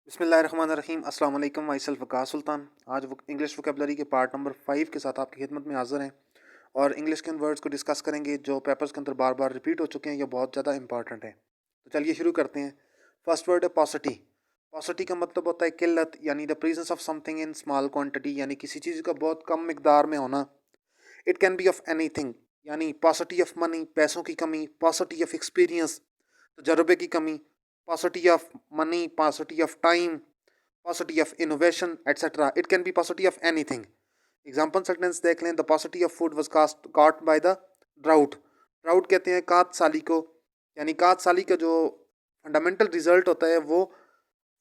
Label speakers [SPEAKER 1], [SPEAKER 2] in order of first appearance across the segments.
[SPEAKER 1] बिस्मिल्लाहिर्रहमानिर्रहीम अस्सलाम वालेकुम। माई सेल्फ वकास सुल्तान। आज वो इंग्लिश वोकेबलरी के पार्ट नंबर 5 के साथ आपकी खिदमत में हाज़िर हैं और इंग्लिश के उन वर्ड्स को डिस्कस करेंगे जो पेपर्स के अंदर बार बार रिपीट हो चुके हैं या बहुत ज़्यादा इंपॉर्टेंट हैं। तो चलिए शुरू करते हैं। फर्स्ट वर्ड है पॉसिटी। पॉसिटी का मतलब होता है किल्लत, यानी the presence of something in small quantity, यानी किसी चीज़ का बहुत कम मिकदार में होना। It can be of any thing, यानी पॉसिटी ऑफ मनी, पैसों की कमी, पॉसिटी ऑफ एक्सपीरियंस, तजर्बे की कमी, paucity of money, paucity of time, paucity of innovation, etc. It can be paucity of anything. Example sentence देख लें. The paucity of food was caught by the drought. Drought कहते हैं कात साली को, यानी कात साली का जो फंडामेंटल रिजल्ट होता है वो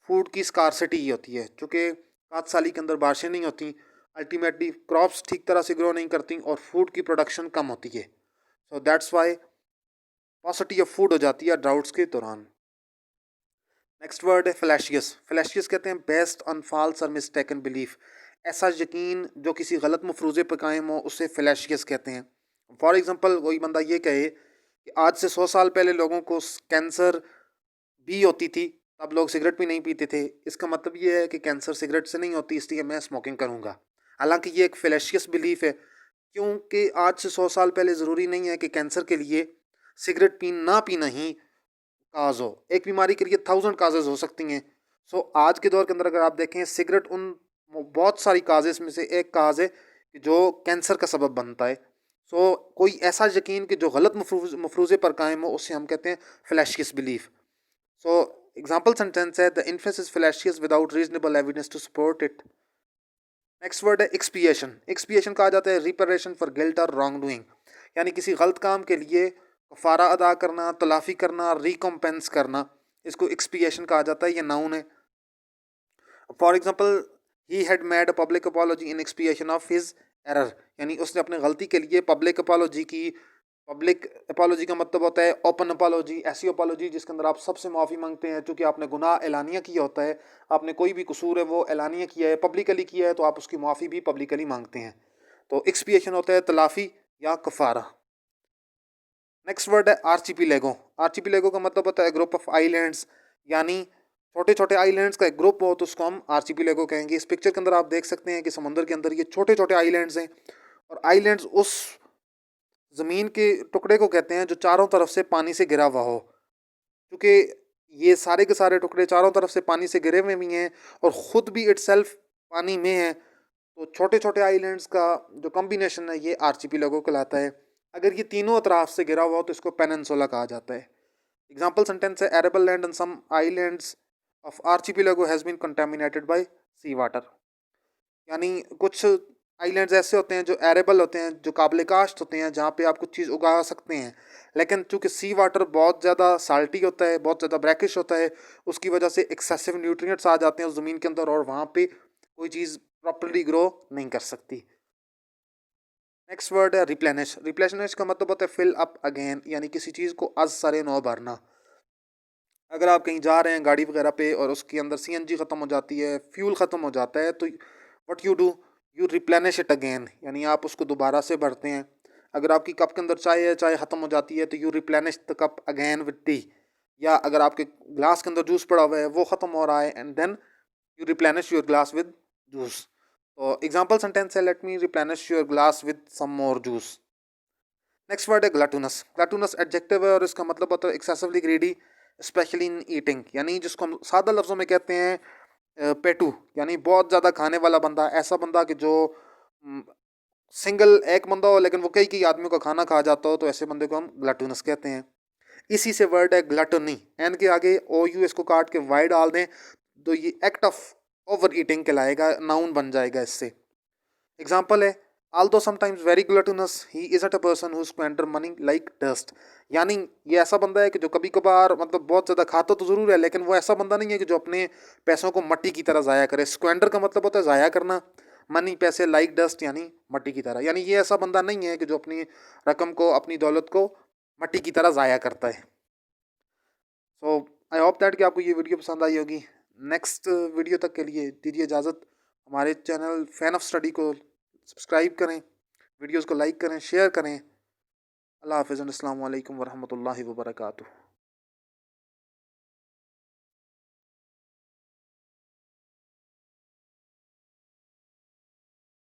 [SPEAKER 1] फूड की स्कारसिटी ही होती है, क्योंकि कात साली के अंदर बारिशें नहीं होती, अल्टीमेटली क्रॉप्स ठीक तरह से ग्रो नहीं करती और फूड की प्रोडक्शन कम होती है. So that's why paucity of food हो जाती है ड्राउट्स के दौरान. नेक्स्ट वर्ड है फैलेशियस. फैलेशियस कहते हैं बेस्ड ऑन फॉल्स और मिस्टेकन बिलीफ. ऐसा यकीन जो किसी गलत मफरूज़े पर कायम हो उसे फैलेशियस कहते हैं. फॉर एग्जांपल कोई बंदा ये कहे कि आज से 100 साल पहले लोगों को कैंसर भी होती थी, तब लोग सिगरेट भी नहीं पीते थे. इसका मतलब ये है कि कैंसर सिगरेट से नहीं होती, इसलिए मैं स्मोकिंग करूँगा. हालांकि ये एक फैलेशियस बिलीफ है, क्योंकि आज से 100 साल पहले ज़रूरी नहीं है कि कैंसर के लिए सिगरेट ना पीना ही काज हो. एक बीमारी के लिए 1000 काजेज हो सकती हैं. सो आज के दौर के अंदर अगर आप देखें, सिगरेट उन बहुत सारी काजेज में से एक काज है जो कैंसर का सबब बनता है. सो कोई ऐसा यकीन कि जो गलत मफरूज़े पर कायम हो उसे हम कहते हैं fallacious belief. So example sentence है the inference is fallacious without reasonable evidence to support it. Next word है एक्सपिएशन. एक्सपिएशन कहा जाता है रिपरेशन फॉर गिल्ट और रॉन्ग डूइंग, यानी किसी गलत काम के लिए कफारा अदा करना, तलाफ़ी करना, रिकम्पेंस करना. इसको एक्सपिएशन कहा जाता है. ये नाउन है. For example he had made a public apology in expiation of his error, यानी उसने अपनी गलती के लिए पब्लिक अपॉलॉजी की. पब्लिक अपॉलॉजी का मतलब होता है ओपन अपॉलॉजी, ऐसी अपॉलॉजी जिसके अंदर आप सबसे माफ़ी मांगते हैं, चूँकि आपने गुनाह एलानिया किया होता है, आपने कोई भी कसूर है वो एलानिया किया है, पब्लिकली किया है, तो आप उसकी माफ़ी भी पब्लिकली मांगते हैं. तो एक्सपिएशन होता है तलाफ़ी या कफारा. नेक्स्ट वर्ड है आर्चिपिलेगो. आर्चिपिलेगो का मतलब होता है ग्रुप ऑफ आइलैंड्स, यानी छोटे छोटे आइलैंड्स का एक ग्रुप हो तो उसको हम आर्चिपिलेगो कहेंगे. इस पिक्चर के अंदर आप देख सकते हैं कि समुद्र के अंदर ये छोटे छोटे आइलैंड्स हैं, और आइलैंड्स उस ज़मीन के टुकड़े को कहते हैं जो चारों तरफ से पानी से घिरा हुआ हो. क्योंकि ये सारे के सारे टुकड़े चारों तरफ से पानी से घिरे हुए भी हैं और ख़ुद भी इटसेल्फ पानी में है, तो छोटे छोटे आइलैंड्स का जो कॉम्बिनेशन है ये आर्चिपिलेगो कहलाता है. अगर ये तीनों अतराफ से घिरा हुआ हो तो इसको पेनिनसुला कहा जाता है. एग्जाम्पल सेंटेंस है arable land and some islands of archipelago has been contaminated by sea water, यानी कुछ आइलैंड्स ऐसे होते हैं जो एरेबल होते हैं, जो काबिल काश्त होते हैं, जहाँ पे आप कुछ चीज़ उगा सकते हैं, लेकिन चूँकि सी वाटर बहुत ज़्यादा साल्टी होता है, बहुत ज़्यादा ब्रैकिश होता है, उसकी वजह से एक्सेसिव न्यूट्रिएंट्स आ जाते हैं उस ज़मीन के अंदर और वहाँ पे कोई चीज़ प्रॉपर्ली ग्रो नहीं कर सकती. नेक्स्ट वर्ड है रिप्लेनिश. रिप्लेनिश का मतलब होता है फिल अप अगेन, यानी किसी चीज़ को आज सरे नौ भरना. अगर आप कहीं जा रहे हैं गाड़ी वगैरह पे और उसके अंदर सीएनजी ख़त्म हो जाती है, फ्यूल ख़त्म हो जाता है, तो what you do, you replenish it again, यानी आप उसको दोबारा से भरते हैं. अगर आपकी कप के अंदर चाय है, चाय ख़त्म हो जाती है तो you replenish the cup again with T. या अगर आपके ग्लास के अंदर जूस पड़ा हुआ है वो ख़त्म हो रहा है, and then you replenish your glass with juice. तो एग्जाम्पल सेंटेंस है let me replenish your glass with some more juice. Next word है ग्लटूनस. ग्लटूनस एडजेक्टिव है और इसका मतलब होता है excessively greedy specially in eating, यानी जिसको हम सादा लफ्ज़ों में कहते हैं पेटू, यानी बहुत ज़्यादा खाने वाला बंदा. ऐसा बंदा कि जो सिंगल एक बंदा हो लेकिन वो कई कई आदमियों का खाना खा जाता हो, तो ऐसे बंदे को हम ग्लटूनस कहते हैं. इसी से वर्ड है ग्लटनी. एन के आगे ओ यू इसको काट के वाई डाल दें तो ये एक्ट ऑफ ओवर ईटिंग कहलाएगा, नाउन बन जाएगा इससे. एग्जाम्पल है although sometimes very gluttonous he isn't a person who squander money like dust, यानी ये ऐसा बंदा है कि जो कभी कभार मतलब बहुत ज़्यादा खाता तो ज़रूर है, लेकिन वो ऐसा बंदा नहीं है कि जो अपने पैसों को मट्टी की तरह ज़ाया करे. स्क्वेंडर का मतलब होता है ज़ाया करना, मनी पैसे, लाइक डस्ट यानी मट्टी की तरह, यानी ये ऐसा बंदा नहीं है कि जो अपनी रकम को, अपनी दौलत को मट्टी की तरह ज़ाया करता है. सो आई होप दैट कि आपको ये वीडियो पसंद आई होगी. नेक्स्ट वीडियो तक के लिए दीजिए इजाज़त. हमारे चैनल फैन ऑफ स्टडी को सब्सक्राइब करें, वीडियोस को लाइक करें, शेयर करें. अल्लाह हाफ़िज़. अस्सलामु अलैकुम वरहमतुल्लाहि वबरकातुहू.